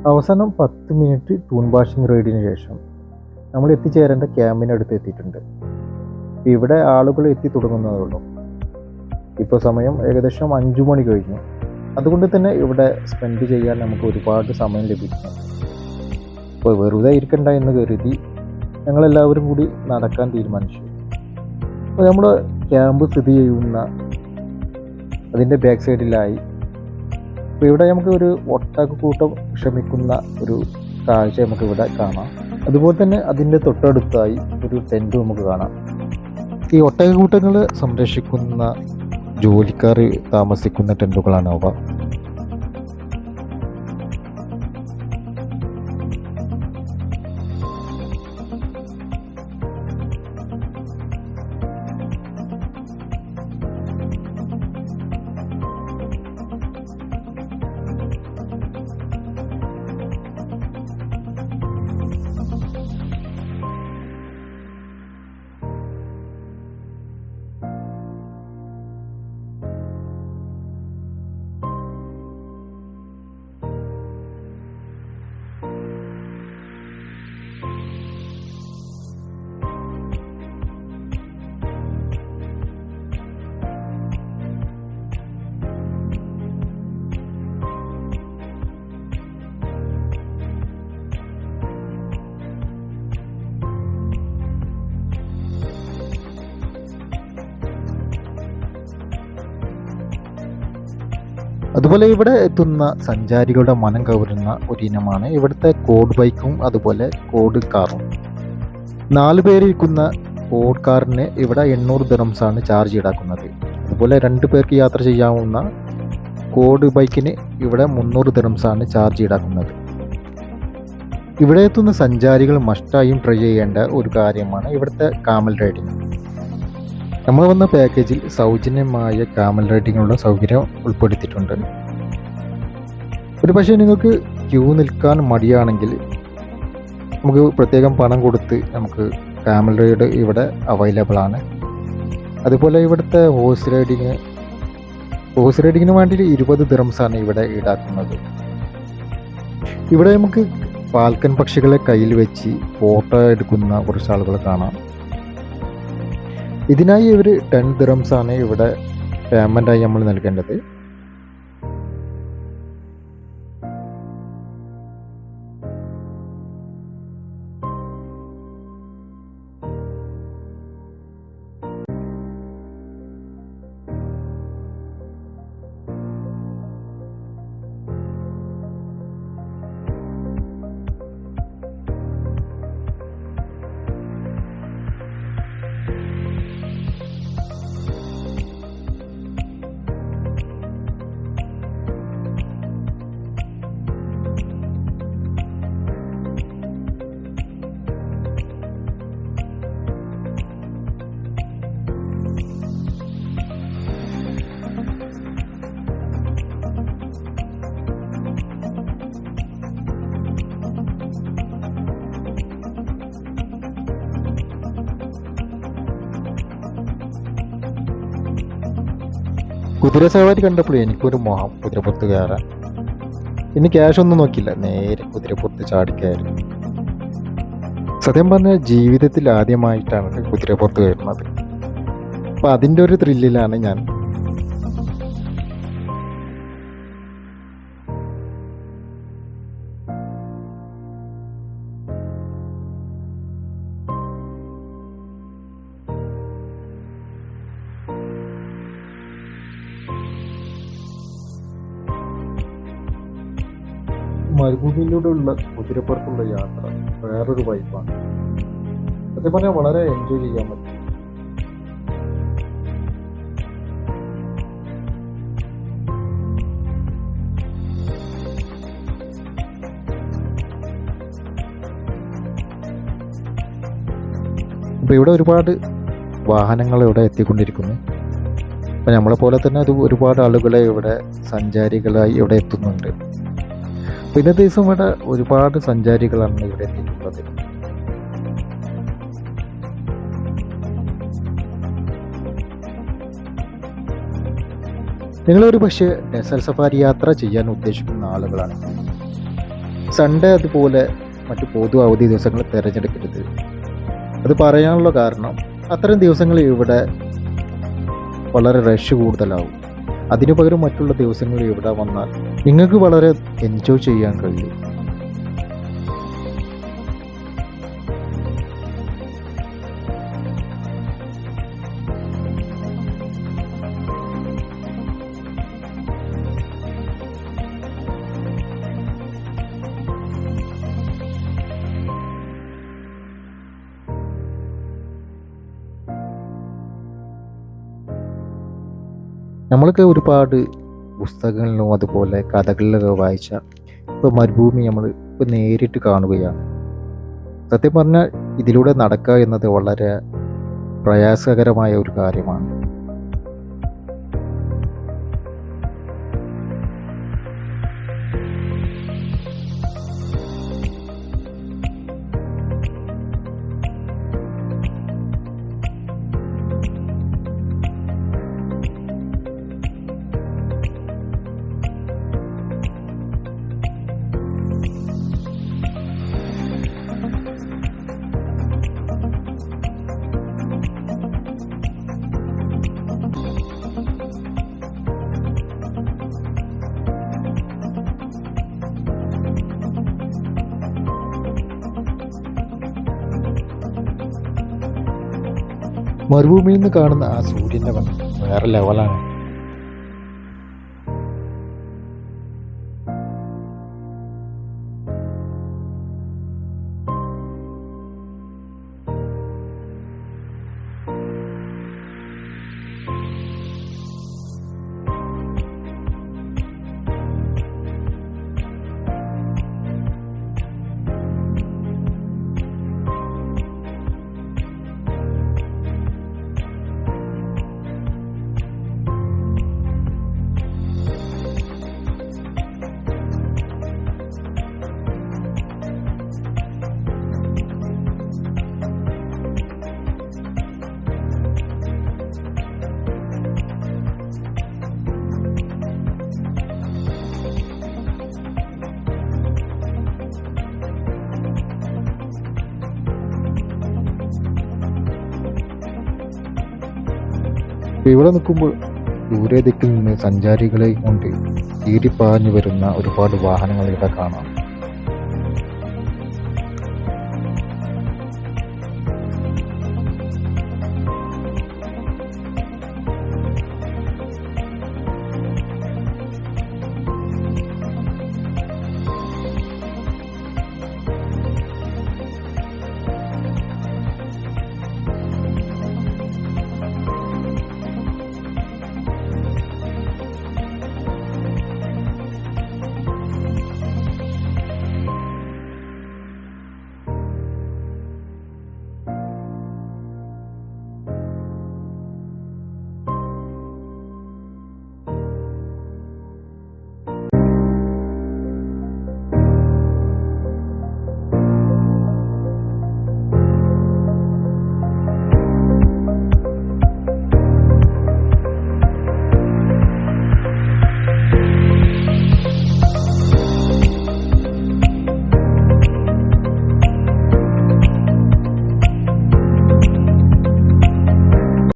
അവസാനം 10 minute tune washing റൈഡിന് ശേഷം നമ്മൾ എത്തിച്ചേരേണ്ട ക്യാമ്പിനടുത്ത് എത്തിയിട്ടുണ്ട്. ഇവിടെ ആളുകൾ എത്തി തുടങ്ങുന്നതേ ഉള്ളൂ. ഇപ്പോൾ സമയം ഏകദേശം 5 മണി കഴിഞ്ഞു. അതുകൊണ്ട് തന്നെ ഇവിടെ സ്പെൻഡ് ചെയ്യാൻ നമുക്ക് ഒരുപാട് സമയം ലഭിക്കുന്നു. അപ്പോൾ വെറുതെ ഇരിക്കണ്ട എന്ന് കരുതി ഞങ്ങളെല്ലാവരും കൂടി നടക്കാൻ തീരുമാനിച്ചു. അപ്പോൾ നമ്മൾ ക്യാമ്പ് സ്ഥിതി ചെയ്യുന്ന അതിൻ്റെ ബാക്ക് സൈഡിലായി. അപ്പോൾ ഇവിടെ നമുക്ക് ഒരു ഒട്ടകക്കൂട്ടം ക്ഷമിക്കുന്ന ഒരു കാഴ്ച നമുക്കിവിടെ കാണാം. അതുപോലെ തന്നെ അതിൻ്റെ തൊട്ടടുത്തായി ഒരു ടെൻറ്റ് നമുക്ക് കാണാം. ഈ ഒട്ടകക്കൂട്ടങ്ങൾ സംരക്ഷിക്കുന്ന ജോലിക്കാർ താമസിക്കുന്ന ടെൻറ്റുകളാണ് അവ. അതുപോലെ ഇവിടെ എത്തുന്ന സഞ്ചാരികളുടെ മനം കവരുന്ന ഒരു ഇനമാണ് ഇവിടുത്തെ കോഡ് ബൈക്കും അതുപോലെ കോഡ് കാറും. 4 പേരിരിക്കുന്ന കോഡ് കാറിന് ഇവിടെ 800 ദിർഹംസാണ് ചാർജ് ഈടാക്കുന്നത്. അതുപോലെ 2 പേർക്ക് യാത്ര ചെയ്യാവുന്ന കോഡ് ബൈക്കിന് ഇവിടെ 300 ദിർഹംസാണ് ചാർജ് ഈടാക്കുന്നത്. ഇവിടെ എത്തുന്ന സഞ്ചാരികൾ മസ്റ്റായും ട്രൈ ചെയ്യേണ്ട ഒരു കാര്യമാണ് ഇവിടുത്തെ കാമൽ റൈഡിങ്. നമ്മൾ വന്ന പാക്കേജിൽ സൗജന്യമായ കാമൽ റൈഡിങ്ങിനുള്ള സൗകര്യം ഉൾപ്പെടുത്തിയിട്ടുണ്ട്. ഒരു പക്ഷേ നിങ്ങൾക്ക് ക്യൂ നിൽക്കാൻ മടിയാണെങ്കിൽ നമുക്ക് പ്രത്യേകം പണം കൊടുത്ത് നമുക്ക് കാമൽ റൈഡ് ഇവിടെ അവൈലബിൾ ആണ്. അതുപോലെ ഇവിടുത്തെ ഹോഴ്സ് റൈഡിങ്ങിന് വേണ്ടി 20 ദിർഹംസാണ് ഇവിടെ ഈടാക്കുന്നത്. ഇവിടെ നമുക്ക് ഫാൽക്കൺ പക്ഷികളെ കയ്യിൽ വെച്ച് ഫോട്ടോ എടുക്കുന്ന കുറച്ച് ആളുകൾ കാണാം. ഇതിനായി ഇവർ 10 ദിർഹംസാണ് ഇവിടെ പേയ്മെൻ്റായി നമ്മൾ നൽകേണ്ടത്. കുതിര സവാരി കണ്ടപ്പോൾ എനിക്കൊരു മോഹം കുതിരപ്പുറത്ത് കയറാൻ. ഇനി ക്യാഷ് ഒന്നും നോക്കില്ല, നേരെ കുതിരപ്പുറത്ത് ചാടിക്കയറി. സത്യം പറഞ്ഞാൽ ജീവിതത്തിൽ ആദ്യമായിട്ടാണ് കുതിരപ്പുറത്ത് കയറുന്നത്. അപ്പം അതിൻ്റെ ഒരു ത്രില്ലിലാണ് ഞാൻ. മരുഭൂമിയിലൂടെയുള്ള കുതിരപ്പുറത്തുള്ള യാത്ര വേറൊരു വൈബാണ്. സത്യം പറഞ്ഞാൽ വളരെ എൻജോയ് ചെയ്യാൻ പറ്റും. അപ്പോൾ ഇവിടെ ഒരുപാട് വാഹനങ്ങൾ ഇവിടെ എത്തിക്കൊണ്ടിരിക്കുന്നു. അപ്പം നമ്മളെ പോലെ തന്നെ അത് ഒരുപാട് ആളുകളെ ഇവിടെ സഞ്ചാരികളായി ഇവിടെ എത്തുന്നുണ്ട്. പിന്നെ ദിവസം ഇവിടെ ഒരുപാട് സഞ്ചാരികളാണ് ഇവിടെ എത്തിയിട്ടുള്ളത്. നിങ്ങളൊരു പക്ഷേ ഡെസേർട്ട് സഫാരി യാത്ര ചെയ്യാൻ ഉദ്ദേശിക്കുന്ന ആളുകളാണ് സൺഡേ അതുപോലെ മറ്റു പൊതു അവധി ദിവസങ്ങൾ തിരഞ്ഞെടുക്കരുത്. അത് പറയാനുള്ള കാരണം അത്തരം ദിവസങ്ങളിൽ ഇവിടെ വളരെ റഷ് കൂടുതലാവും. അതിനു പകരം മറ്റുള്ള ദിവസങ്ങളിൽ ഇവിടെ വന്നാൽ നിങ്ങൾക്ക് വളരെ എൻജോയ് ചെയ്യാൻ കഴിയും. നമ്മളൊക്കെ ഒരുപാട് പുസ്തകങ്ങളിലും അതുപോലെ കഥകളിലൊക്കെ വായിച്ച ഇപ്പോൾ മരുഭൂമി നമ്മൾ ഇപ്പോൾ നേരിട്ട് കാണുകയാണ്. സത്യം പറഞ്ഞാൽ ഇതിലൂടെ നടക്കുക എന്നത് വളരെ പ്രയാസകരമായ ഒരു കാര്യമാണ്. മരുഭൂമിയിൽ നിന്ന് കാണുന്ന ആ സൂര്യൻ്റെ ഭംഗി വേറെ ലെവലാണ്. ഇവിടെ നിൽക്കുമ്പോൾ ദൂരെ ദിക്കിൽ നിന്ന് സഞ്ചാരികളെ കൊണ്ട് ചീറിപ്പാഞ്ഞു വരുന്ന ഒരുപാട് വാഹനങ്ങൾ ഇവിടെ കാണാം.